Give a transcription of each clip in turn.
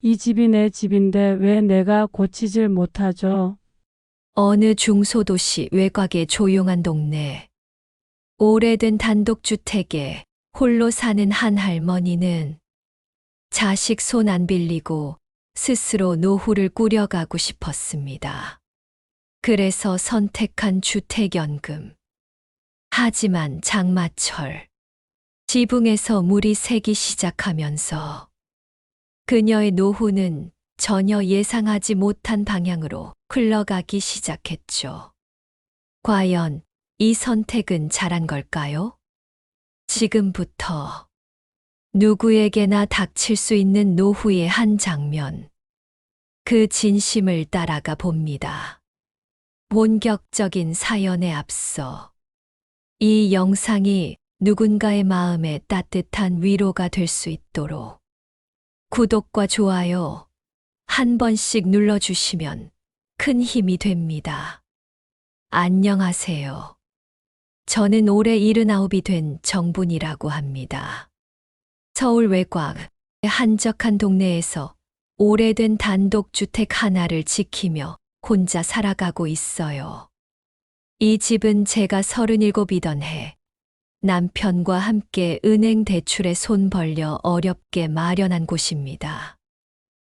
이 집이 내 집인데 왜 내가 고치질 못하죠? 어느 중소도시 외곽의 조용한 동네. 오래된 단독주택에 홀로 사는 한 할머니는 자식 손 안 빌리고 스스로 노후를 꾸려가고 싶었습니다. 그래서 선택한 주택연금. 하지만 장마철, 지붕에서 물이 새기 시작하면서 그녀의 노후는 전혀 예상하지 못한 방향으로 흘러가기 시작했죠. 과연 이 선택은 잘한 걸까요? 지금부터 누구에게나 닥칠 수 있는 노후의 한 장면, 그 진심을 따라가 봅니다. 본격적인 사연에 앞서 이 영상이 누군가의 마음에 따뜻한 위로가 될 수 있도록 구독과 좋아요 한 번씩 눌러주시면 큰 힘이 됩니다. 안녕하세요. 저는 올해 79이 된 정분이라고 합니다. 서울 외곽 한적한 동네에서 오래된 단독주택 하나를 지키며 혼자 살아가고 있어요. 이 집은 제가 37이던 해 남편과 함께 은행 대출에 손 벌려 어렵게 마련한 곳입니다.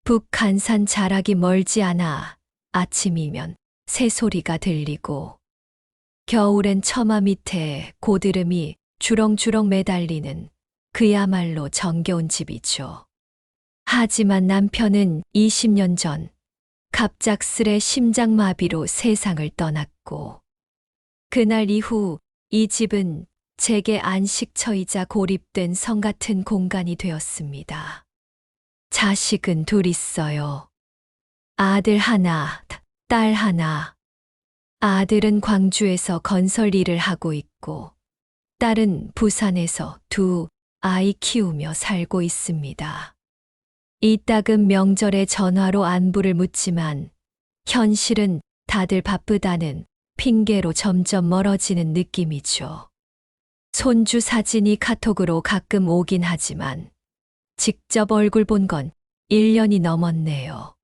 북한산 자락이 멀지 않아 아침이면 새소리가 들리고 겨울엔 처마 밑에 고드름이 주렁주렁 매달리는 그야말로 정겨운 집이죠. 하지만 남편은 20년 전 갑작스레 심장마비로 세상을 떠났고 그날 이후 이 집은 제게 안식처이자 고립된 성 같은 공간이 되었습니다. 자식은 둘 있어요. 아들 하나, 딸 하나. 아들은 광주에서 건설 일을 하고 있고 딸은 부산에서 두 아이 키우며 살고 있습니다. 이따금 명절에 전화로 안부를 묻지만 현실은 다들 바쁘다는 핑계로 점점 멀어지는 느낌이죠. 손주 사진이 카톡으로 가끔 오긴 하지만 직접 얼굴 본 건 1년이 넘었네요.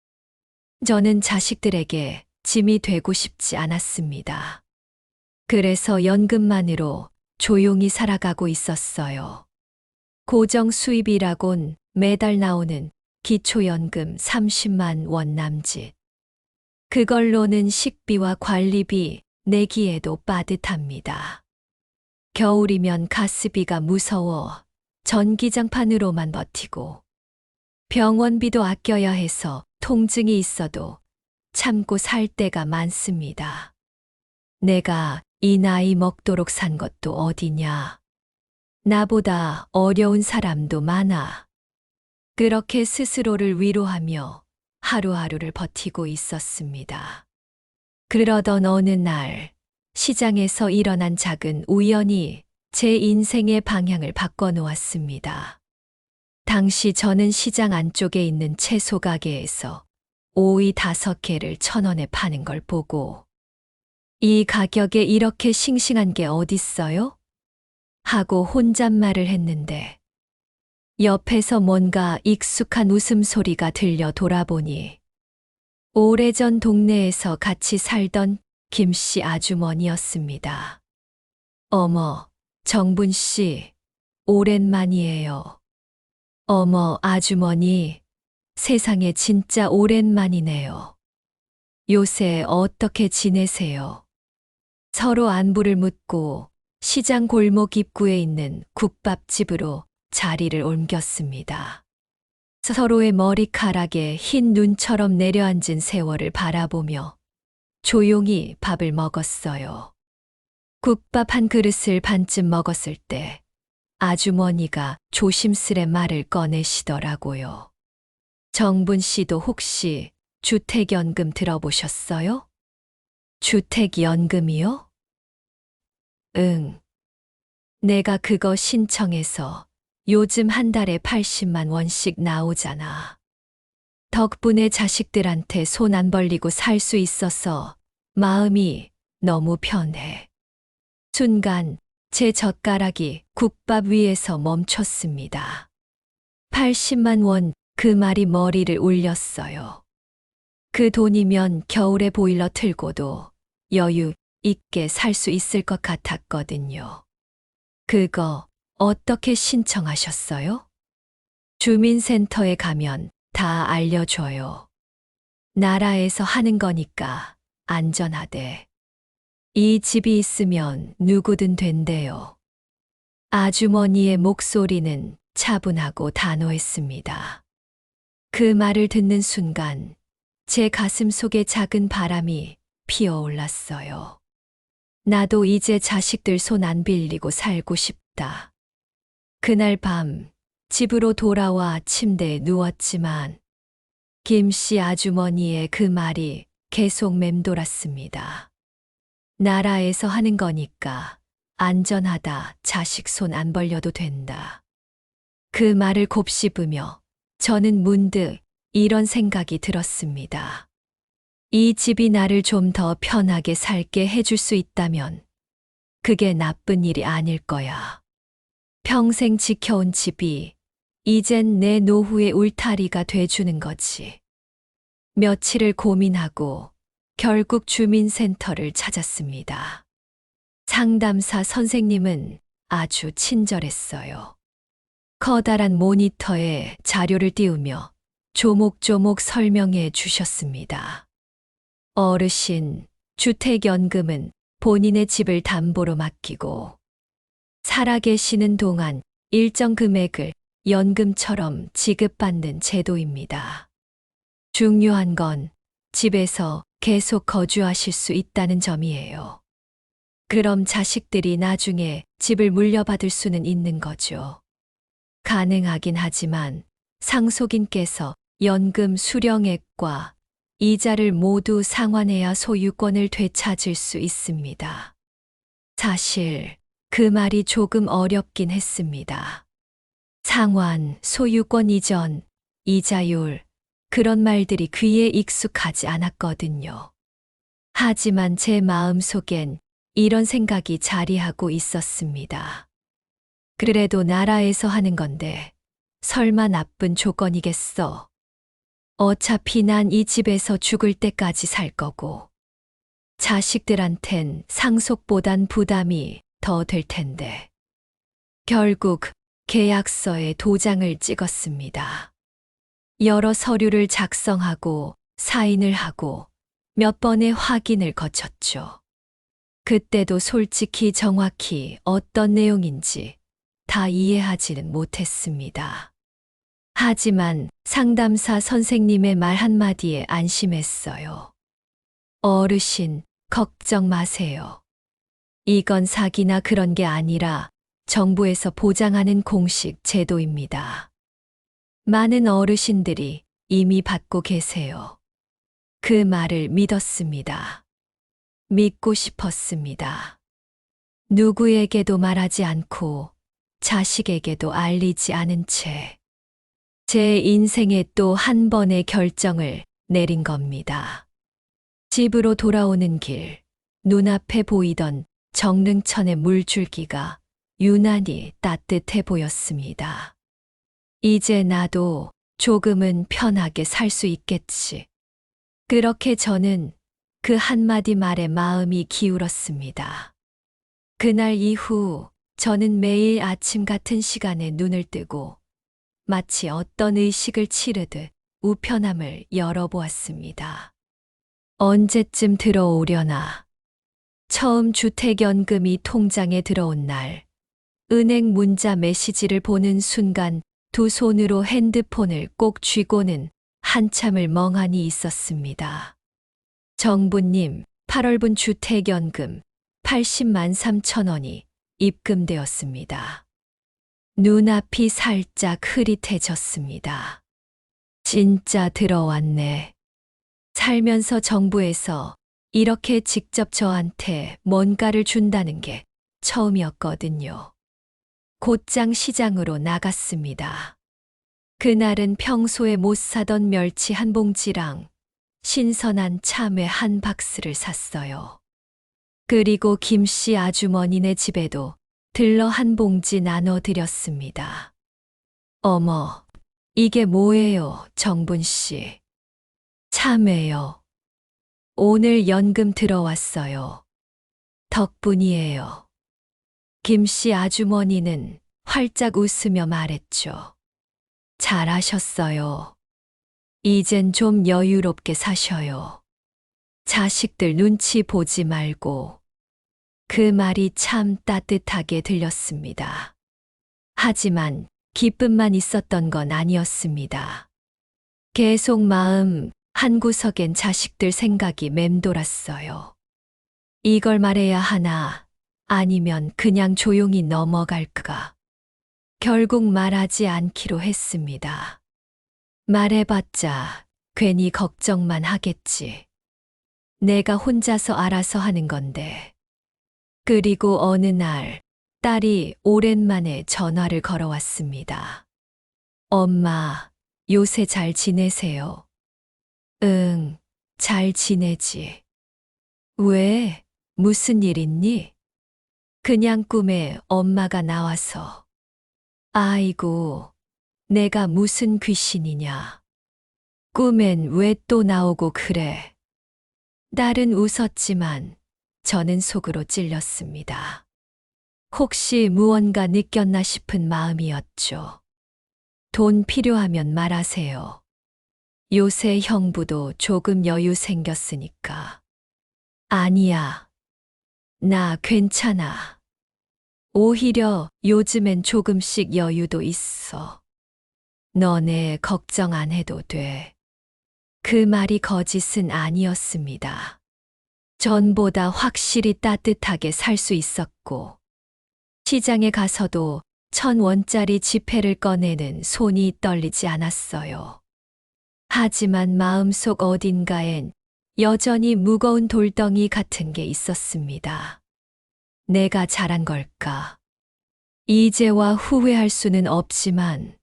저는 자식들에게 짐이 되고 싶지 않았습니다. 그래서 연금만으로 조용히 살아가고 있었어요. 고정 수입이라곤 매달 나오는 기초연금 30만 원 남짓. 그걸로는 식비와 관리비 내기에도 빠듯합니다. 겨울이면 가스비가 무서워 전기장판으로만 버티고 병원비도 아껴야 해서 통증이 있어도 참고 살 때가 많습니다. 내가 이 나이 먹도록 산 것도 어디냐. 나보다 어려운 사람도 많아. 그렇게 스스로를 위로하며 하루하루를 버티고 있었습니다. 그러던 어느 날 시장에서 일어난 작은 우연이 제 인생의 방향을 바꿔놓았습니다. 당시 저는 시장 안쪽에 있는 채소 가게에서 오이 5개를 1,000원에 파는 걸 보고 이 가격에 이렇게 싱싱한 게 어딨어요? 하고 혼잣말을 했는데 옆에서 뭔가 익숙한 웃음소리가 들려 돌아보니 오래전 동네에서 같이 살던 김씨 아주머니였습니다. 어머, 정분 씨, 오랜만이에요. 어머, 아주머니, 세상에 진짜 오랜만이네요. 요새 어떻게 지내세요? 서로 안부를 묻고 시장 골목 입구에 있는 국밥집으로 자리를 옮겼습니다. 서로의 머리카락에 흰 눈처럼 내려앉은 세월을 바라보며 조용히 밥을 먹었어요. 국밥 한 그릇을 반쯤 먹었을 때 아주머니가 조심스레 말을 꺼내시더라고요. 정분 씨도 혹시 주택연금 들어보셨어요? 주택연금이요? 응. 내가 그거 신청해서 요즘 한 달에 80만 원씩 나오잖아. 덕분에 자식들한테 손 안 벌리고 살 수 있어서 마음이 너무 편해. 순간 제 젓가락이 국밥 위에서 멈췄습니다. 80만 원, 그 말이 머리를 울렸어요. 그 돈이면 겨울에 보일러 틀고도 여유 있게 살 수 있을 것 같았거든요. 그거 어떻게 신청하셨어요? 주민센터에 가면 다 알려줘요. 나라에서 하는 거니까 안전하대. 이 집이 있으면 누구든 된대요. 아주머니의 목소리는 차분하고 단호했습니다. 그 말을 듣는 순간 제 가슴 속에 작은 바람이 피어올랐어요. 나도 이제 자식들 손 안 빌리고 살고 싶다. 그날 밤 집으로 돌아와 침대에 누웠지만 김씨 아주머니의 그 말이 계속 맴돌았습니다. 나라에서 하는 거니까 안전하다. 자식 손 안 벌려도 된다. 그 말을 곱씹으며 저는 문득 이런 생각이 들었습니다. 이 집이 나를 좀 더 편하게 살게 해줄 수 있다면 그게 나쁜 일이 아닐 거야. 평생 지켜온 집이 이젠 내 노후의 울타리가 돼주는 거지. 며칠을 고민하고 결국 주민센터를 찾았습니다. 상담사 선생님은 아주 친절했어요. 커다란 모니터에 자료를 띄우며 조목조목 설명해 주셨습니다. 어르신, 주택연금은 본인의 집을 담보로 맡기고 살아계시는 동안 일정 금액을 연금처럼 지급받는 제도입니다. 중요한 건 집에서 계속 거주하실 수 있다는 점이에요. 그럼 자식들이 나중에 집을 물려받을 수는 있는 거죠. 가능하긴 하지만 상속인께서 연금 수령액과 이자를 모두 상환해야 소유권을 되찾을 수 있습니다. 사실 그 말이 조금 어렵긴 했습니다. 상환, 소유권 이전, 이자율, 그런 말들이 귀에 익숙하지 않았거든요. 하지만 제 마음속엔 이런 생각이 자리하고 있었습니다. 그래도 나라에서 하는 건데 설마 나쁜 조건이겠어? 어차피 난 이 집에서 죽을 때까지 살 거고 자식들한텐 상속보단 부담이 더 될 텐데. 결국 계약서에 도장을 찍었습니다. 여러 서류를 작성하고 사인을 하고 몇 번의 확인을 거쳤죠. 그때도 솔직히 정확히 어떤 내용인지 다 이해하지는 못했습니다. 하지만 상담사 선생님의 말 한마디에 안심했어요. 어르신, 걱정 마세요. 이건 사기나 그런 게 아니라 정부에서 보장하는 공식 제도입니다. 많은 어르신들이 이미 받고 계세요. 그 말을 믿었습니다. 믿고 싶었습니다. 누구에게도 말하지 않고 자식에게도 알리지 않은 채 제 인생에 또 한 번의 결정을 내린 겁니다. 집으로 돌아오는 길, 눈앞에 보이던 정릉천의 물줄기가 유난히 따뜻해 보였습니다. 이제 나도 조금은 편하게 살 수 있겠지. 그렇게 저는 그 한마디 말에 마음이 기울었습니다. 그날 이후 저는 매일 아침 같은 시간에 눈을 뜨고 마치 어떤 의식을 치르듯 우편함을 열어보았습니다. 언제쯤 들어오려나. 처음 주택연금이 통장에 들어온 날, 은행 문자 메시지를 보는 순간 두 손으로 핸드폰을 꼭 쥐고는 한참을 멍하니 있었습니다. 정부님, 8월분 주택연금 80만 3천 원이 입금되었습니다. 눈앞이 살짝 흐릿해졌습니다. 진짜 들어왔네. 살면서 정부에서 이렇게 직접 저한테 뭔가를 준다는 게 처음이었거든요. 곧장 시장으로 나갔습니다. 그날은 평소에 못 사던 멸치 한 봉지랑 신선한 참외 한 박스를 샀어요. 그리고 김씨 아주머니네 집에도 들러 한 봉지 나눠드렸습니다. 어머, 이게 뭐예요, 정분 씨? 참해요. 오늘 연금 들어왔어요. 덕분이에요. 김 씨 아주머니는 활짝 웃으며 말했죠. 잘하셨어요. 이젠 좀 여유롭게 사셔요. 자식들 눈치 보지 말고. 그 말이 참 따뜻하게 들렸습니다. 하지만 기쁨만 있었던 건 아니었습니다. 계속 마음 한구석엔 자식들 생각이 맴돌았어요. 이걸 말해야 하나, 아니면 그냥 조용히 넘어갈까. 결국 말하지 않기로 했습니다. 말해봤자 괜히 걱정만 하겠지. 내가 혼자서 알아서 하는 건데. 그리고 어느 날 딸이 오랜만에 전화를 걸어왔습니다. 엄마, 요새 잘 지내세요? 응, 잘 지내지. 왜? 무슨 일 있니? 그냥 꿈에 엄마가 나와서. 아이고, 내가 무슨 귀신이냐. 꿈엔 왜 또 나오고 그래. 딸은 웃었지만 저는 속으로 찔렸습니다. 혹시 무언가 느꼈나 싶은 마음이었죠. 돈 필요하면 말하세요. 요새 형부도 조금 여유 생겼으니까. 아니야. 나 괜찮아. 오히려 요즘엔 조금씩 여유도 있어. 너네 걱정 안 해도 돼. 그 말이 거짓은 아니었습니다. 전보다 확실히 따뜻하게 살 수 있었고, 시장에 가서도 1,000원짜리 지폐를 꺼내는 손이 떨리지 않았어요. 하지만 마음속 어딘가엔 여전히 무거운 돌덩이 같은 게 있었습니다. 내가 잘한 걸까? 이제와 후회할 수는 없지만,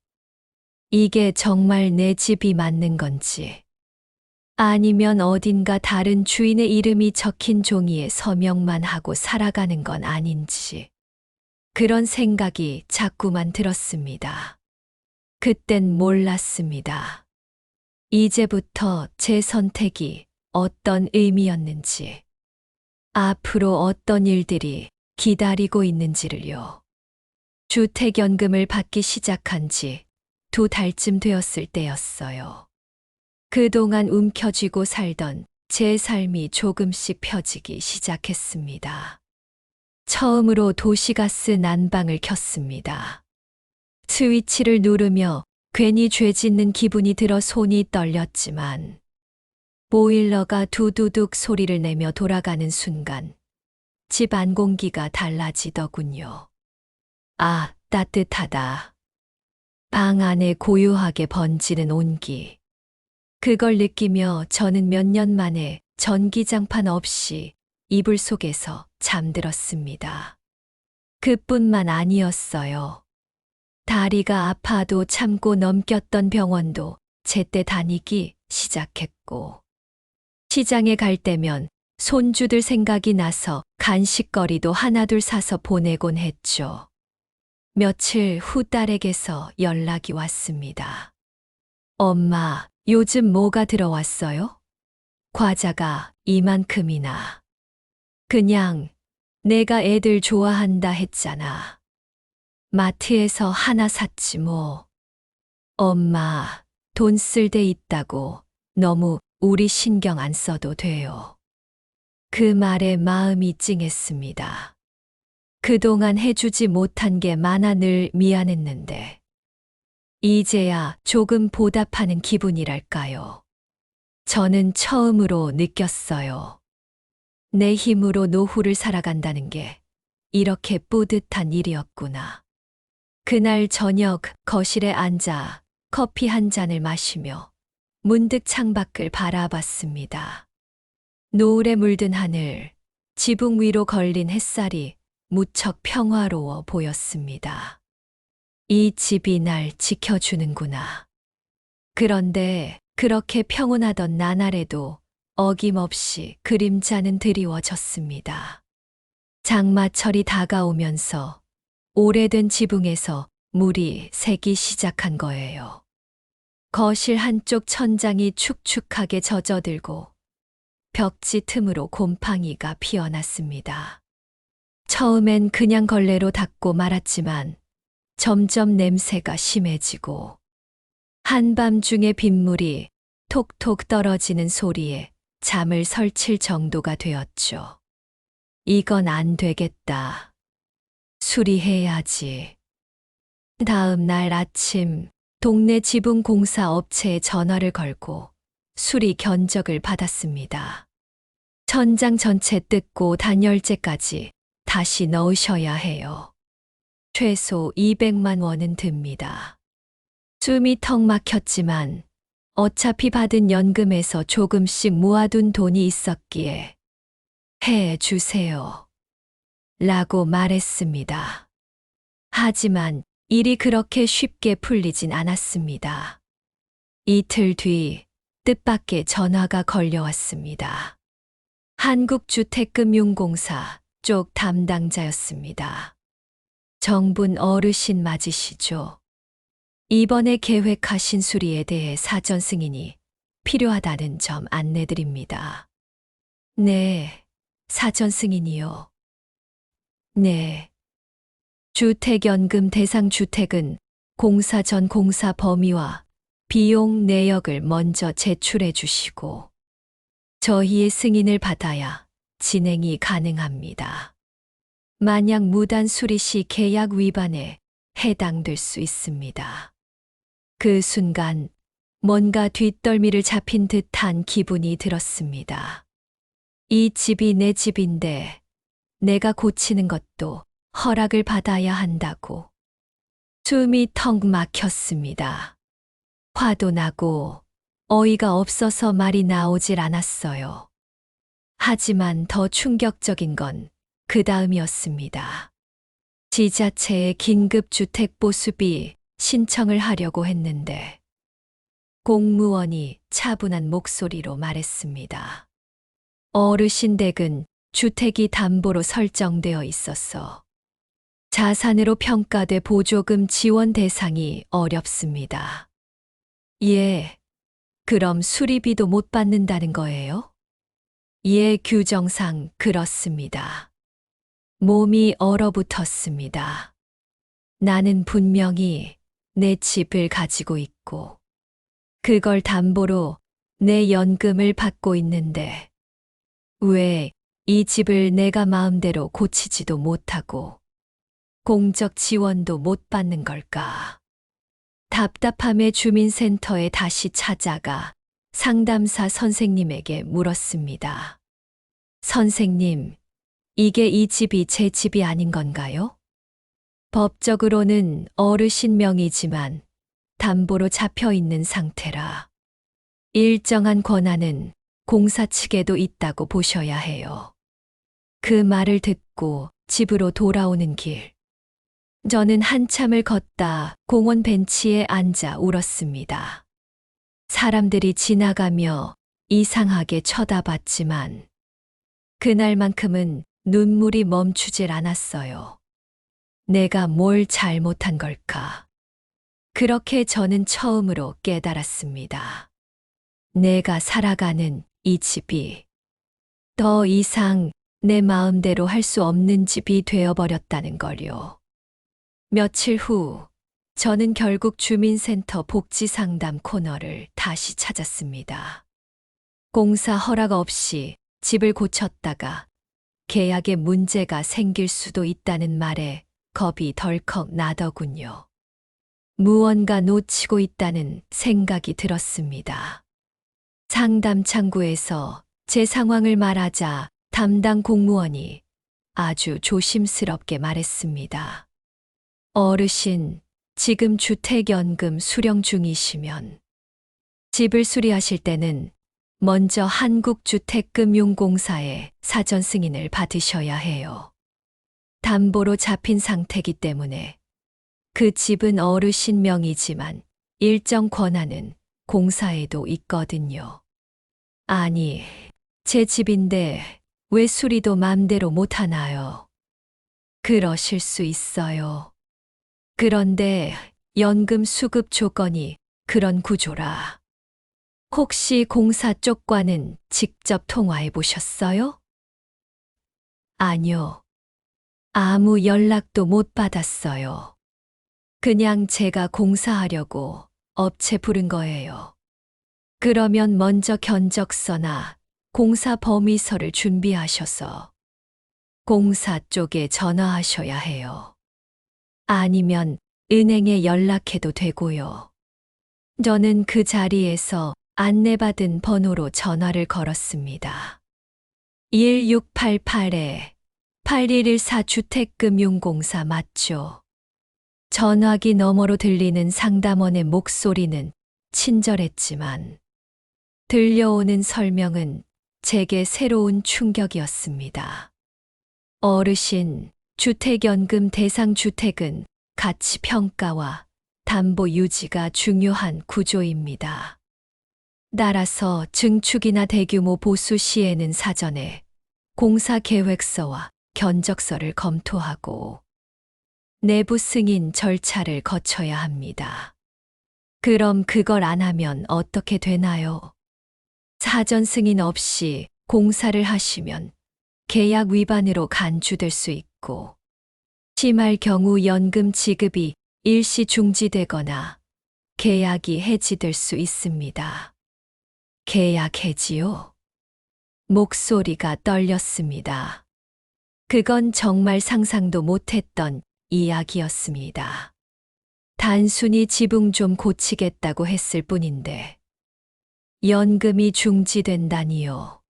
이게 정말 내 집이 맞는 건지, 아니면 어딘가 다른 주인의 이름이 적힌 종이에 서명만 하고 살아가는 건 아닌지, 그런 생각이 자꾸만 들었습니다. 그땐 몰랐습니다. 이제부터 제 선택이 어떤 의미였는지, 앞으로 어떤 일들이 기다리고 있는지를요. 주택연금을 받기 시작한 지 2달쯤 되었을 때였어요. 그동안 움켜쥐고 살던 제 삶이 조금씩 펴지기 시작했습니다. 처음으로 도시가스 난방을 켰습니다. 스위치를 누르며 괜히 죄 짓는 기분이 들어 손이 떨렸지만, 보일러가 두두둑 소리를 내며 돌아가는 순간 집 안 공기가 달라지더군요. 아, 따뜻하다. 방 안에 고요하게 번지는 온기. 그걸 느끼며 저는 몇 년 만에 전기장판 없이 이불 속에서 잠들었습니다. 그뿐만 아니었어요. 다리가 아파도 참고 넘겼던 병원도 제때 다니기 시작했고, 시장에 갈 때면 손주들 생각이 나서 간식거리도 하나둘 사서 보내곤 했죠. 며칠 후 딸에게서 연락이 왔습니다. 엄마, 요즘 뭐가 들어왔어요? 과자가 이만큼이나. 그냥 내가 애들 좋아한다 했잖아. 마트에서 하나 샀지 뭐. 엄마, 돈 쓸 데 있다고 너무 우리 신경 안 써도 돼요. 그 말에 마음이 찡했습니다. 그동안 해주지 못한 게 많아 늘 미안했는데, 이제야 조금 보답하는 기분이랄까요. 저는 처음으로 느꼈어요. 내 힘으로 노후를 살아간다는 게 이렇게 뿌듯한 일이었구나. 그날 저녁 거실에 앉아 커피 한 잔을 마시며 문득 창밖을 바라봤습니다. 노을에 물든 하늘, 지붕 위로 걸린 햇살이 무척 평화로워 보였습니다. 이 집이 날 지켜주는구나. 그런데 그렇게 평온하던 나날에도 어김없이 그림자는 드리워졌습니다. 장마철이 다가오면서 오래된 지붕에서 물이 새기 시작한 거예요. 거실 한쪽 천장이 축축하게 젖어들고 벽지 틈으로 곰팡이가 피어났습니다. 처음엔 그냥 걸레로 닦고 말았지만 점점 냄새가 심해지고 한밤중에 빗물이 톡톡 떨어지는 소리에 잠을 설칠 정도가 되었죠. 이건 안 되겠다. 수리해야지. 다음 날 아침 동네 지붕공사 업체에 전화를 걸고 수리 견적을 받았습니다. 천장 전체 뜯고 단열재까지 다시 넣으셔야 해요. 최소 200만 원은 듭니다. 숨이 턱 막혔지만 어차피 받은 연금에서 조금씩 모아둔 돈이 있었기에 해 주세요. 라고 말했습니다. 하지만 일이 그렇게 쉽게 풀리진 않았습니다. 이틀 뒤 뜻밖의 전화가 걸려왔습니다. 한국주택금융공사 쪽 담당자였습니다. 정분 어르신 맞으시죠? 이번에 계획하신 수리에 대해 사전 승인이 필요하다는 점 안내드립니다. 네, 사전 승인이요. 네. 주택연금 대상 주택은 공사 전 공사 범위와 비용 내역을 먼저 제출해 주시고 저희의 승인을 받아야 진행이 가능합니다. 만약 무단 수리 시 계약 위반에 해당될 수 있습니다. 그 순간 뭔가 뒷덜미를 잡힌 듯한 기분이 들었습니다. 이 집이 내 집인데 내가 고치는 것도 허락을 받아야 한다고. 숨이 턱 막혔습니다. 화도 나고 어이가 없어서 말이 나오질 않았어요. 하지만 더 충격적인 건 그 다음이었습니다. 지자체에 긴급주택 보수비 신청을 하려고 했는데 공무원이 차분한 목소리로 말했습니다. 어르신 댁은 주택이 담보로 설정되어 있어서 자산으로 평가돼 보조금 지원 대상이 어렵습니다. 예, 그럼 수리비도 못 받는다는 거예요? 예, 규정상 그렇습니다. 몸이 얼어붙었습니다. 나는 분명히 내 집을 가지고 있고 그걸 담보로 내 연금을 받고 있는데 왜 이 집을 내가 마음대로 고치지도 못하고 공적 지원도 못 받는 걸까? 답답함에 주민센터에 다시 찾아가 상담사 선생님에게 물었습니다. 선생님, 이게 이 집이 제 집이 아닌 건가요? 법적으로는 어르신 명의지만 담보로 잡혀 있는 상태라 일정한 권한은 공사 측에도 있다고 보셔야 해요. 그 말을 듣고 집으로 돌아오는 길. 저는 한참을 걷다 공원 벤치에 앉아 울었습니다. 사람들이 지나가며 이상하게 쳐다봤지만 그날만큼은 눈물이 멈추질 않았어요. 내가 뭘 잘못한 걸까? 그렇게 저는 처음으로 깨달았습니다. 내가 살아가는 이 집이 더 이상 내 마음대로 할 수 없는 집이 되어버렸다는 걸요. 며칠 후 저는 결국 주민센터 복지상담 코너를 다시 찾았습니다. 공사 허락 없이 집을 고쳤다가 계약에 문제가 생길 수도 있다는 말에 겁이 덜컥 나더군요. 무언가 놓치고 있다는 생각이 들었습니다. 상담 창구에서 제 상황을 말하자 담당 공무원이 아주 조심스럽게 말했습니다. 어르신, 지금 주택연금 수령 중이시면 집을 수리하실 때는 먼저 한국주택금융공사에 사전 승인을 받으셔야 해요. 담보로 잡힌 상태이기 때문에 그 집은 어르신 명의지만 일정 권한은 공사에도 있거든요. 아니, 제 집인데 왜 수리도 맘대로 못하나요? 그러실 수 있어요. 그런데 연금 수급 조건이 그런 구조라. 혹시 공사 쪽과는 직접 통화해 보셨어요? 아니요. 아무 연락도 못 받았어요. 그냥 제가 공사하려고 업체 부른 거예요. 그러면 먼저 견적서나 공사 범위서를 준비하셔서 공사 쪽에 전화하셔야 해요. 아니면 은행에 연락해도 되고요. 저는 그 자리에서 안내받은 번호로 전화를 걸었습니다. 1688-8114 주택금융공사 맞죠? 전화기 너머로 들리는 상담원의 목소리는 친절했지만 들려오는 설명은 제게 새로운 충격이었습니다. 어르신, 주택연금 대상 주택은 가치 평가와 담보 유지가 중요한 구조입니다. 따라서 증축이나 대규모 보수 시에는 사전에 공사 계획서와 견적서를 검토하고 내부 승인 절차를 거쳐야 합니다. 그럼 그걸 안 하면 어떻게 되나요? 사전 승인 없이 공사를 하시면 계약 위반으로 간주될 수 있고, 심할 경우 연금 지급이 일시 중지되거나 계약이 해지될 수 있습니다. 계약 해지요? 목소리가 떨렸습니다. 그건 정말 상상도 못했던 이야기였습니다. 단순히 지붕 좀 고치겠다고 했을 뿐인데, 연금이 중지된다니요.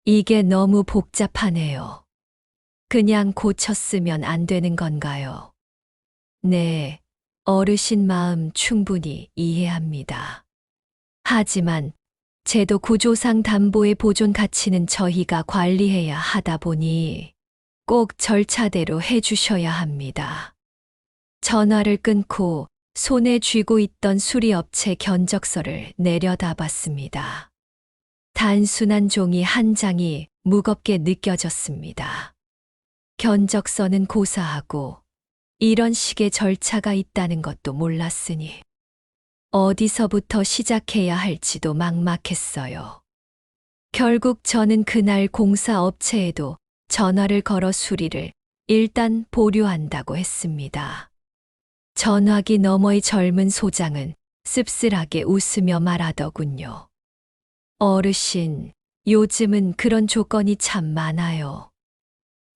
이게 너무 복잡하네요. 그냥 고쳤으면 안 되는 건가요? 네, 어르신 마음 충분히 이해합니다. 하지만 제도 구조상 담보의 보존 가치는 저희가 관리해야 하다 보니 꼭 절차대로 해주셔야 합니다. 전화를 끊고 손에 쥐고 있던 수리업체 견적서를 내려다 봤습니다. 단순한 종이 한 장이 무겁게 느껴졌습니다. 견적서는 고사하고 이런 식의 절차가 있다는 것도 몰랐으니 어디서부터 시작해야 할지도 막막했어요. 결국 저는 그날 공사업체에도 전화를 걸어 수리를 일단 보류한다고 했습니다. 전화기 너머의 젊은 소장은 씁쓸하게 웃으며 말하더군요. 어르신, 요즘은 그런 조건이 참 많아요.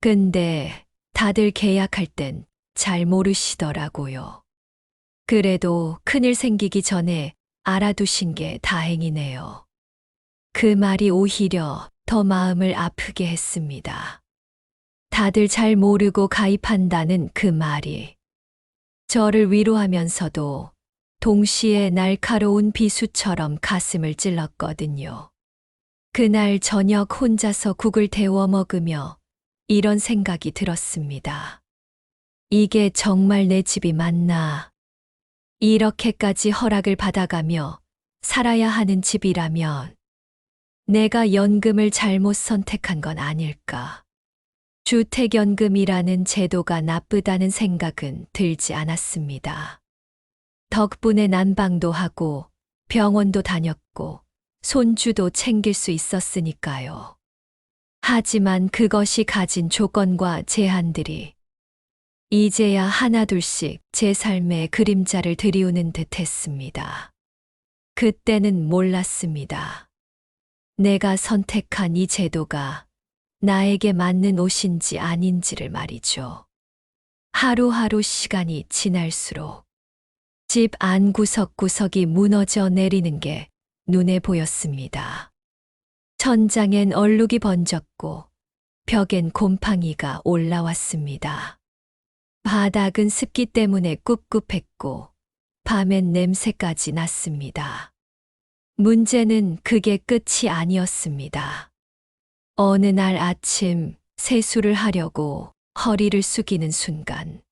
근데 다들 계약할 땐 잘 모르시더라고요. 그래도 큰일 생기기 전에 알아두신 게 다행이네요. 그 말이 오히려 더 마음을 아프게 했습니다. 다들 잘 모르고 가입한다는 그 말이 저를 위로하면서도 동시에 날카로운 비수처럼 가슴을 찔렀거든요. 그날 저녁 혼자서 국을 데워 먹으며 이런 생각이 들었습니다. 이게 정말 내 집이 맞나? 이렇게까지 허락을 받아가며 살아야 하는 집이라면 내가 연금을 잘못 선택한 건 아닐까? 주택연금이라는 제도가 나쁘다는 생각은 들지 않았습니다. 덕분에 난방도 하고 병원도 다녔고 손주도 챙길 수 있었으니까요. 하지만 그것이 가진 조건과 제한들이 이제야 하나둘씩 제 삶의 그림자를 들이우는 듯 했습니다. 그때는 몰랐습니다. 내가 선택한 이 제도가 나에게 맞는 옷인지 아닌지를 말이죠. 하루하루 시간이 지날수록 집 안 구석구석이 무너져 내리는 게 눈에 보였습니다. 천장엔 얼룩이 번졌고 벽엔 곰팡이가 올라왔습니다. 바닥은 습기 때문에 꿉꿉했고 밤엔 냄새까지 났습니다. 문제는 그게 끝이 아니었습니다. 어느 날 아침 세수를 하려고 허리를 숙이는 순간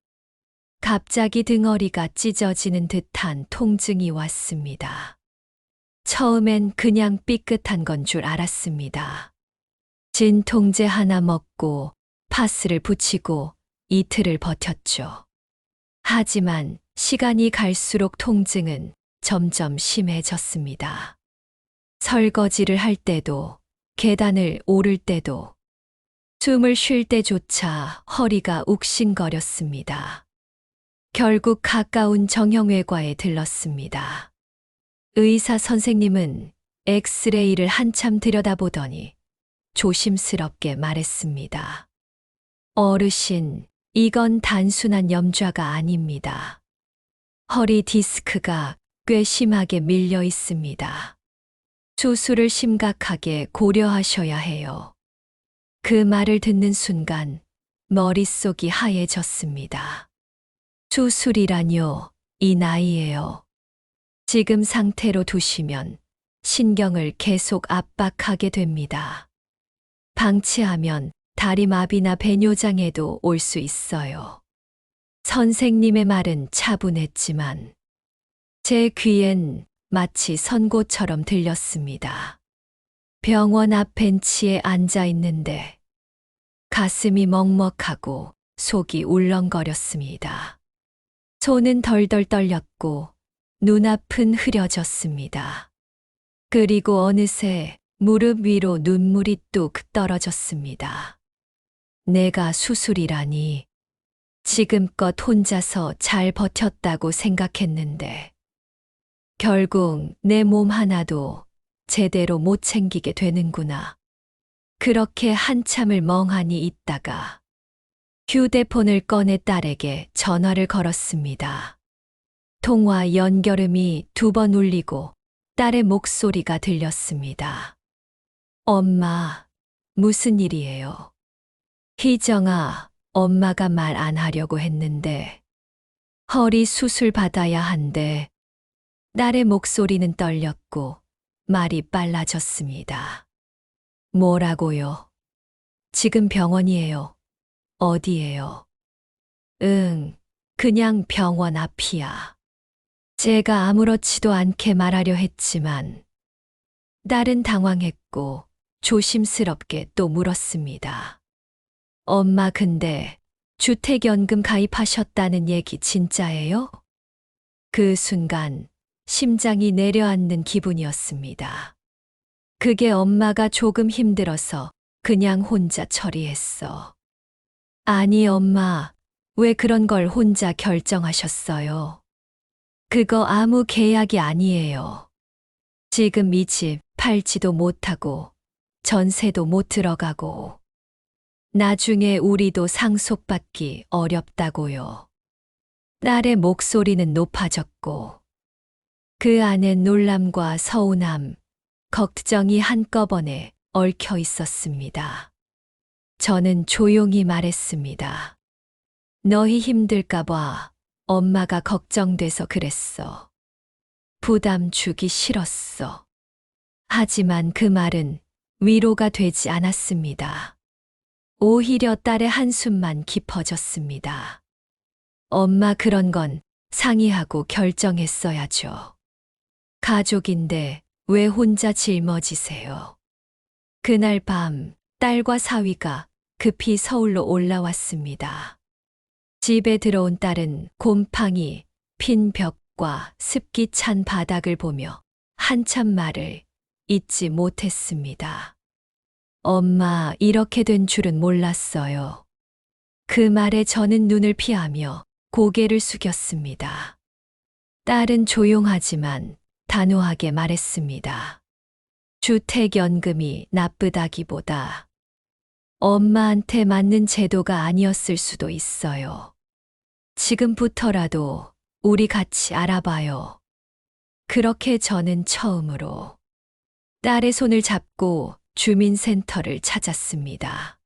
갑자기 등허리가 찢어지는 듯한 통증이 왔습니다. 처음엔 그냥 삐끗한 건 줄 알았습니다. 진통제 하나 먹고 파스를 붙이고 이틀을 버텼죠. 하지만 시간이 갈수록 통증은 점점 심해졌습니다. 설거지를 할 때도, 계단을 오를 때도, 숨을 쉴 때조차 허리가 욱신거렸습니다. 결국 가까운 정형외과에 들렀습니다. 의사 선생님은 엑스레이를 한참 들여다보더니 조심스럽게 말했습니다. 어르신, 이건 단순한 염좌가 아닙니다. 허리 디스크가 꽤 심하게 밀려 있습니다. 수술을 심각하게 고려하셔야 해요. 그 말을 듣는 순간 머릿속이 하얘졌습니다. 수술이라뇨, 이 나이에요. 지금 상태로 두시면 신경을 계속 압박하게 됩니다. 방치하면 다리마비나 배뇨장애도 올 수 있어요. 선생님의 말은 차분했지만 제 귀엔 마치 선고처럼 들렸습니다. 병원 앞 벤치에 앉아 있는데 가슴이 먹먹하고 속이 울렁거렸습니다. 손은 덜덜 떨렸고 눈앞은 흐려졌습니다. 그리고 어느새 무릎 위로 눈물이 뚝 떨어졌습니다. 내가 수술이라니. 지금껏 혼자서 잘 버텼다고 생각했는데 결국 내 몸 하나도 제대로 못 챙기게 되는구나. 그렇게 한참을 멍하니 있다가 휴대폰을 꺼내 딸에게 전화를 걸었습니다. 통화 연결음이 2번 울리고 딸의 목소리가 들렸습니다. 엄마, 무슨 일이에요? 희정아, 엄마가 말 안 하려고 했는데 허리 수술 받아야 한대. 딸의 목소리는 떨렸고 말이 빨라졌습니다. 뭐라고요? 지금 병원이에요. 어디예요? 그냥 병원 앞이야. 제가 아무렇지도 않게 말하려 했지만 딸은 당황했고 조심스럽게 또 물었습니다. 엄마, 근데 주택연금 가입하셨다는 얘기 진짜예요? 그 순간 심장이 내려앉는 기분이었습니다. 그게 엄마가 조금 힘들어서 그냥 혼자 처리했어. 아니, 엄마, 왜 그런 걸 혼자 결정하셨어요? 그거 아무 계약이 아니에요. 지금 이 집 팔지도 못하고 전세도 못 들어가고 나중에 우리도 상속받기 어렵다고요. 딸의 목소리는 높아졌고 그 안엔 놀람과 서운함, 걱정이 한꺼번에 얽혀 있었습니다. 저는 조용히 말했습니다. 너희 힘들까봐 엄마가 걱정돼서 그랬어. 부담 주기 싫었어. 하지만 그 말은 위로가 되지 않았습니다. 오히려 딸의 한숨만 깊어졌습니다. 엄마, 그런 건 상의하고 결정했어야죠. 가족인데 왜 혼자 짊어지세요? 그날 밤 딸과 사위가 급히 서울로 올라왔습니다. 집에 들어온 딸은 곰팡이 핀 벽과 습기 찬 바닥을 보며 한참 말을 잇지 못했습니다. 엄마, 이렇게 된 줄은 몰랐어요. 그 말에 저는 눈을 피하며 고개를 숙였습니다. 딸은 조용하지만 단호하게 말했습니다. 주택연금이 나쁘다기보다 엄마한테 맞는 제도가 아니었을 수도 있어요. 지금부터라도 우리 같이 알아봐요. 그렇게 저는 처음으로 딸의 손을 잡고 주민센터를 찾았습니다.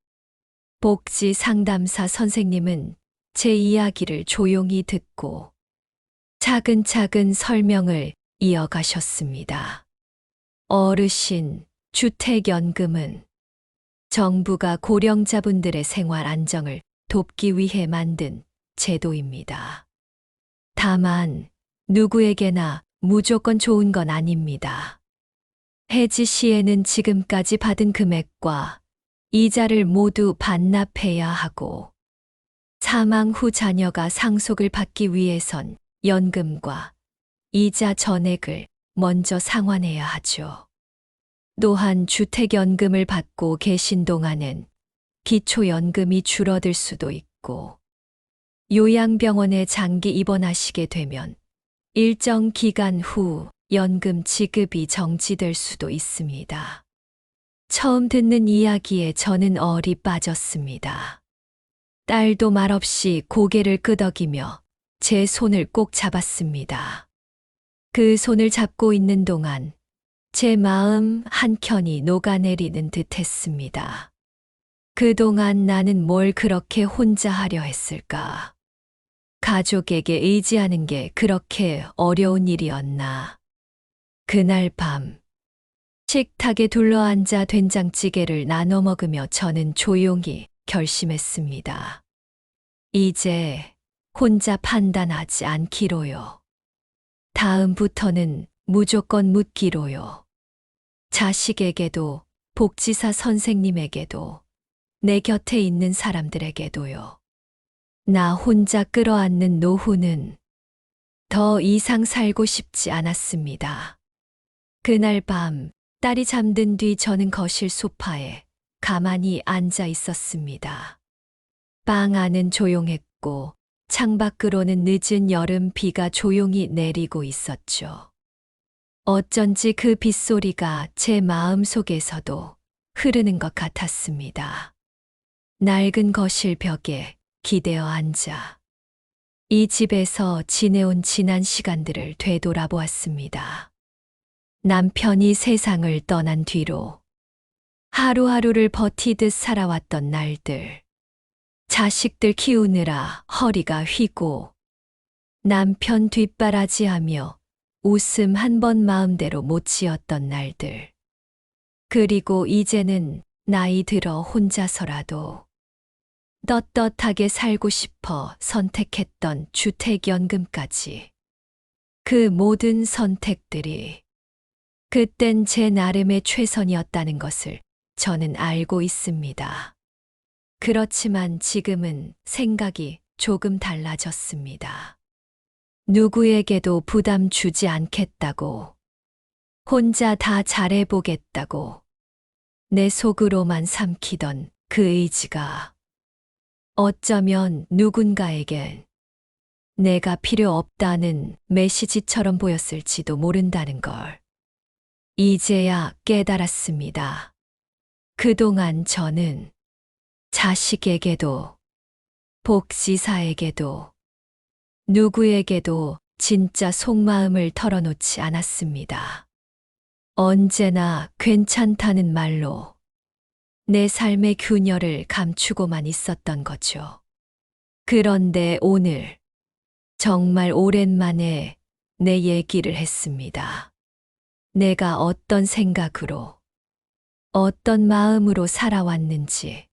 복지 상담사 선생님은 제 이야기를 조용히 듣고 차근차근 설명을 이어가셨습니다. 어르신, 주택연금은 정부가 고령자분들의 생활 안정을 돕기 위해 만든 제도입니다. 다만 누구에게나 무조건 좋은 건 아닙니다. 해지 시에는 지금까지 받은 금액과 이자를 모두 반납해야 하고 사망 후 자녀가 상속을 받기 위해선 연금과 이자 전액을 먼저 상환해야 하죠. 또한 주택연금을 받고 계신 동안은 기초연금이 줄어들 수도 있고, 요양병원에 장기 입원하시게 되면 일정 기간 후 연금 지급이 정지될 수도 있습니다. 처음 듣는 이야기에 저는 얼이 빠졌습니다. 딸도 말없이 고개를 끄덕이며 제 손을 꼭 잡았습니다. 그 손을 잡고 있는 동안 제 마음 한켠이 녹아내리는 듯 했습니다. 그동안 나는 뭘 그렇게 혼자 하려 했을까? 가족에게 의지하는 게 그렇게 어려운 일이었나? 그날 밤, 식탁에 둘러앉아 된장찌개를 나눠 먹으며 저는 조용히 결심했습니다. 이제 혼자 판단하지 않기로요. 다음부터는 무조건 묻기로요. 자식에게도, 복지사 선생님에게도, 내 곁에 있는 사람들에게도요. 나 혼자 끌어안는 노후는 더 이상 살고 싶지 않았습니다. 그날 밤, 딸이 잠든 뒤 저는 거실 소파에 가만히 앉아 있었습니다. 방 안은 조용했고, 창밖으로는 늦은 여름 비가 조용히 내리고 있었죠. 어쩐지 그 빗소리가 제 마음 속에서도 흐르는 것 같았습니다. 낡은 거실 벽에 기대어 앉아 이 집에서 지내온 지난 시간들을 되돌아보았습니다. 남편이 세상을 떠난 뒤로 하루하루를 버티듯 살아왔던 날들, 자식들 키우느라 허리가 휘고 남편 뒷바라지하며 웃음 한 번 마음대로 못 지었던 날들, 그리고 이제는 나이 들어 혼자서라도 떳떳하게 살고 싶어 선택했던 주택연금까지. 그 모든 선택들이 그땐 제 나름의 최선이었다는 것을 저는 알고 있습니다. 그렇지만 지금은 생각이 조금 달라졌습니다. 누구에게도 부담 주지 않겠다고, 혼자 다 잘해보겠다고 내 속으로만 삼키던 그 의지가 어쩌면 누군가에겐 내가 필요 없다는 메시지처럼 보였을지도 모른다는 걸 이제야 깨달았습니다. 그동안 저는 자식에게도, 복지사에게도, 누구에게도 진짜 속마음을 털어놓지 않았습니다. 언제나 괜찮다는 말로 내 삶의 균열을 감추고만 있었던 거죠. 그런데 오늘 정말 오랜만에 내 얘기를 했습니다. 내가 어떤 생각으로, 어떤 마음으로 살아왔는지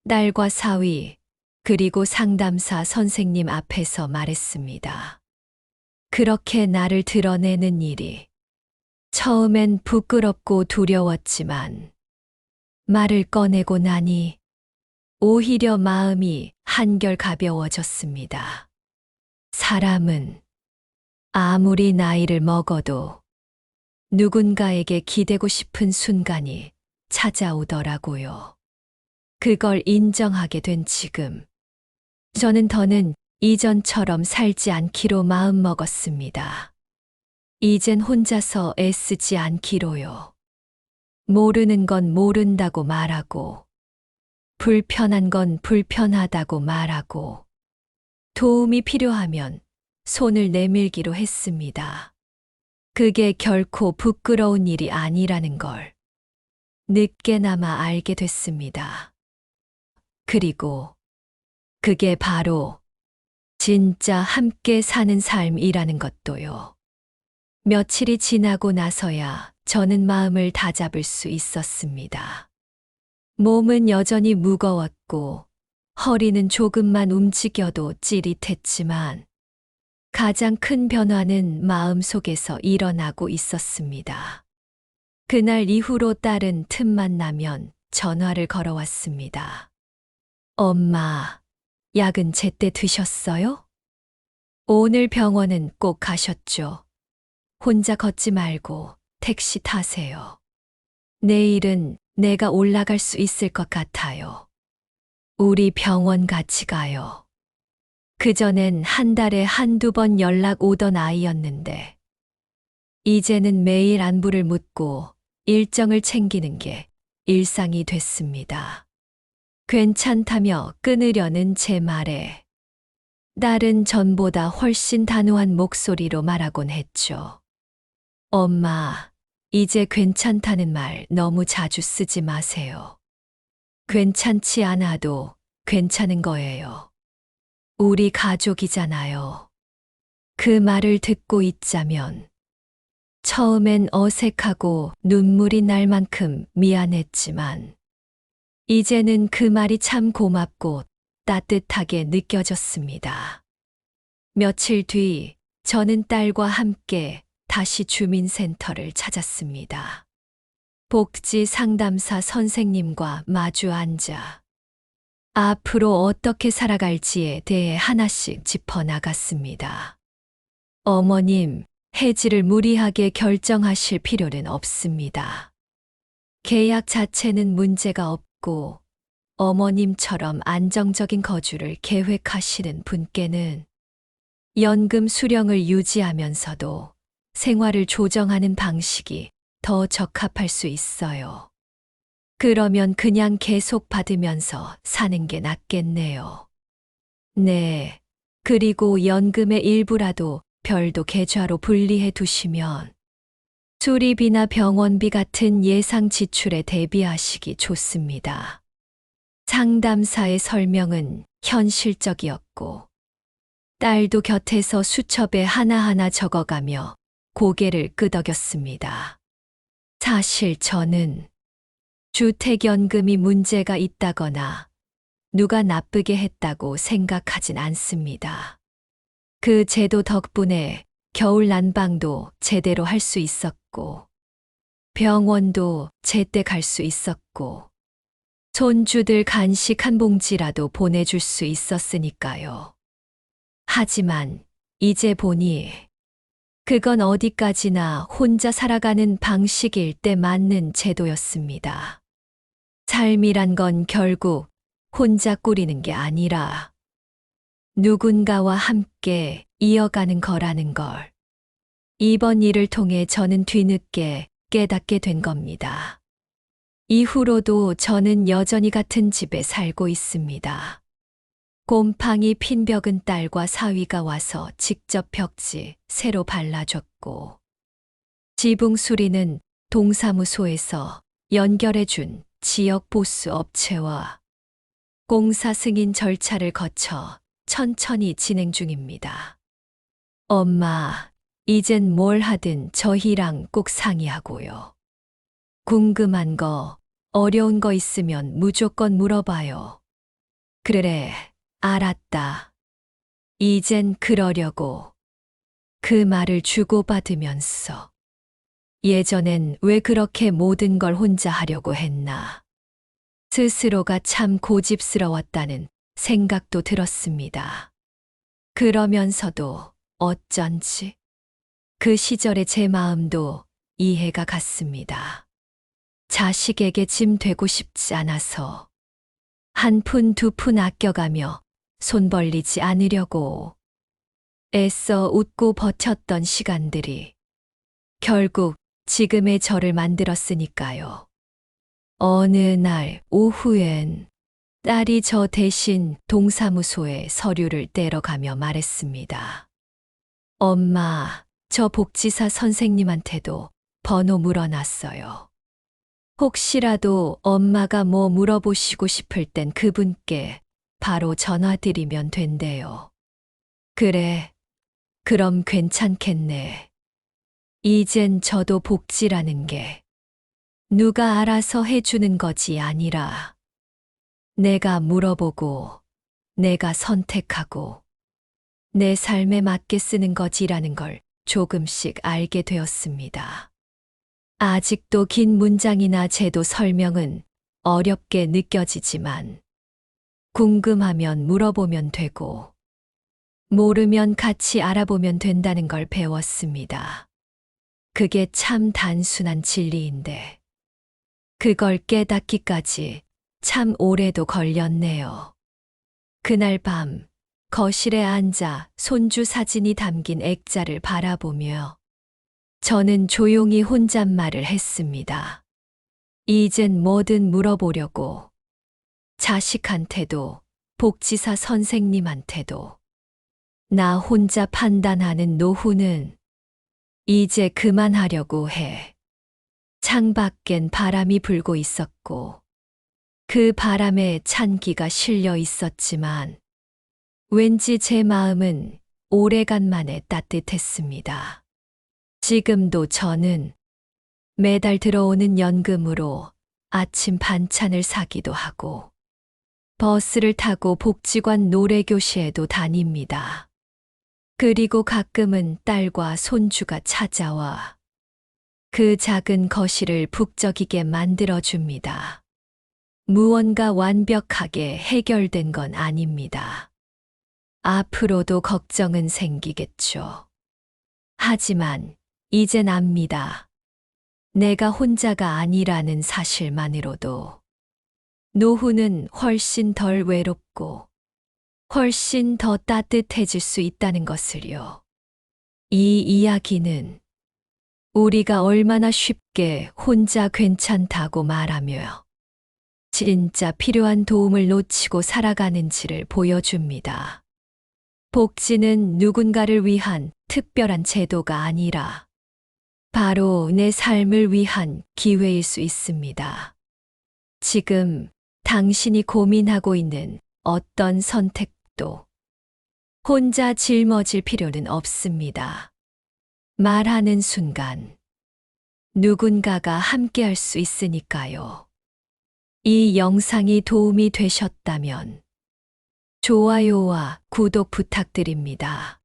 딸과 사위, 그리고 상담사 선생님 앞에서 말했습니다. 그렇게 나를 드러내는 일이 처음엔 부끄럽고 두려웠지만 말을 꺼내고 나니 오히려 마음이 한결 가벼워졌습니다. 사람은 아무리 나이를 먹어도 누군가에게 기대고 싶은 순간이 찾아오더라고요. 그걸 인정하게 된 지금, 저는 더는 이전처럼 살지 않기로 마음먹었습니다. 이젠 혼자서 애쓰지 않기로요. 모르는 건 모른다고 말하고, 불편한 건 불편하다고 말하고, 도움이 필요하면 손을 내밀기로 했습니다. 그게 결코 부끄러운 일이 아니라는 걸 늦게나마 알게 됐습니다. 그리고 그게 바로 진짜 함께 사는 삶이라는 것도요. 며칠이 지나고 나서야 저는 마음을 다잡을 수 있었습니다. 몸은 여전히 무거웠고 허리는 조금만 움직여도 찌릿했지만 가장 큰 변화는 마음속에서 일어나고 있었습니다. 그날 이후로 딸은 틈만 나면 전화를 걸어왔습니다. 엄마, 약은 제때 드셨어요? 오늘 병원은 꼭 가셨죠? 혼자 걷지 말고 택시 타세요. 내일은 내가 올라갈 수 있을 것 같아요. 우리 병원 같이 가요. 그전엔 한 달에 한두 번 연락 오던 아이였는데, 이제는 매일 안부를 묻고 일정을 챙기는 게 일상이 됐습니다. 괜찮다며 끊으려는 제 말에 딸은 전보다 훨씬 단호한 목소리로 말하곤 했죠. 엄마, 이제 괜찮다는 말 너무 자주 쓰지 마세요. 괜찮지 않아도 괜찮은 거예요. 우리 가족이잖아요. 그 말을 듣고 있자면 처음엔 어색하고 눈물이 날 만큼 미안했지만 이제는 그 말이 참 고맙고 따뜻하게 느껴졌습니다. 며칠 뒤 저는 딸과 함께 다시 주민센터를 찾았습니다. 복지 상담사 선생님과 마주 앉아 앞으로 어떻게 살아갈지에 대해 하나씩 짚어나갔습니다. 어머님, 해지를 무리하게 결정하실 필요는 없습니다. 계약 자체는 문제가 없고 어머님처럼 안정적인 거주를 계획하시는 분께는 연금 수령을 유지하면서도 생활을 조정하는 방식이 더 적합할 수 있어요. 그러면 그냥 계속 받으면서 사는 게 낫겠네요. 네. 그리고 연금의 일부라도 별도 계좌로 분리해 두시면 수리비나 병원비 같은 예상 지출에 대비하시기 좋습니다. 상담사의 설명은 현실적이었고 딸도 곁에서 수첩에 하나하나 적어가며 고개를 끄덕였습니다. 사실 저는 주택연금이 문제가 있다거나 누가 나쁘게 했다고 생각하진 않습니다. 그 제도 덕분에 겨울 난방도 제대로 할 수 있었고, 병원도 제때 갈 수 있었고, 손주들 간식 한 봉지라도 보내줄 수 있었으니까요. 하지만 이제 보니 그건 어디까지나 혼자 살아가는 방식일 때 맞는 제도였습니다. 삶이란 건 결국 혼자 꾸리는 게 아니라 누군가와 함께 이어가는 거라는 걸 이번 일을 통해 저는 뒤늦게 깨닫게 된 겁니다. 이후로도 저는 여전히 같은 집에 살고 있습니다. 곰팡이 핀 벽은 딸과 사위가 와서 직접 벽지 새로 발라줬고, 지붕 수리는 동사무소에서 연결해준 지역 보수 업체와 공사 승인 절차를 거쳐 천천히 진행 중입니다. 엄마, 이젠 뭘 하든 저희랑 꼭 상의하고요. 궁금한 거, 어려운 거 있으면 무조건 물어봐요. 그래, 알았다. 이젠 그러려고. 그 말을 주고받으면서 예전엔 왜 그렇게 모든 걸 혼자 하려고 했나. 스스로가 참 고집스러웠다는 생각도 들었습니다. 그러면서도 어쩐지 그 시절의 제 마음도 이해가 갔습니다. 자식에게 짐 되고 싶지 않아서 한 푼 두 푼 아껴가며 손 벌리지 않으려고 애써 웃고 버텼던 시간들이 결국 지금의 저를 만들었으니까요. 어느 날 오후엔 딸이 저 대신 동사무소에 서류를 떼러가며 말했습니다. 엄마, 저 복지사 선생님한테도 번호 물어놨어요. 혹시라도 엄마가 뭐 물어보시고 싶을 땐 그분께 바로 전화드리면 된대요. 그래, 그럼 괜찮겠네. 이젠 저도 복지라는 게 누가 알아서 해주는 것이 아니라 내가 물어보고 내가 선택하고 내 삶에 맞게 쓰는 것이라는 걸 조금씩 알게 되었습니다. 아직도 긴 문장이나 제도 설명은 어렵게 느껴지지만 궁금하면 물어보면 되고 모르면 같이 알아보면 된다는 걸 배웠습니다. 그게 참 단순한 진리인데, 그걸 깨닫기까지 참 오래도 걸렸네요. 그날 밤, 거실에 앉아 손주 사진이 담긴 액자를 바라보며 저는 조용히 혼잣말을 했습니다. 이젠 뭐든 물어보려고. 자식한테도, 복지사 선생님한테도. 나 혼자 판단하는 노후는 이제 그만하려고 해. 창밖엔 바람이 불고 있었고, 그 바람에 찬기가 실려 있었지만, 왠지 제 마음은 오래간만에 따뜻했습니다. 지금도 저는 매달 들어오는 연금으로 아침 반찬을 사기도 하고, 버스를 타고 복지관 노래교실에도 다닙니다. 그리고 가끔은 딸과 손주가 찾아와 그 작은 거실을 북적이게 만들어줍니다. 무언가 완벽하게 해결된 건 아닙니다. 앞으로도 걱정은 생기겠죠. 하지만 이젠 압니다. 내가 혼자가 아니라는 사실만으로도 노후는 훨씬 덜 외롭고 훨씬 더 따뜻해질 수 있다는 것을요. 이 이야기는 우리가 얼마나 쉽게 혼자 괜찮다고 말하며 진짜 필요한 도움을 놓치고 살아가는지를 보여줍니다. 복지는 누군가를 위한 특별한 제도가 아니라 바로 내 삶을 위한 기회일 수 있습니다. 지금 당신이 고민하고 있는 어떤 선택도 혼자 짊어질 필요는 없습니다. 말하는 순간 누군가가 함께할 수 있으니까요. 이 영상이 도움이 되셨다면 좋아요와 구독 부탁드립니다.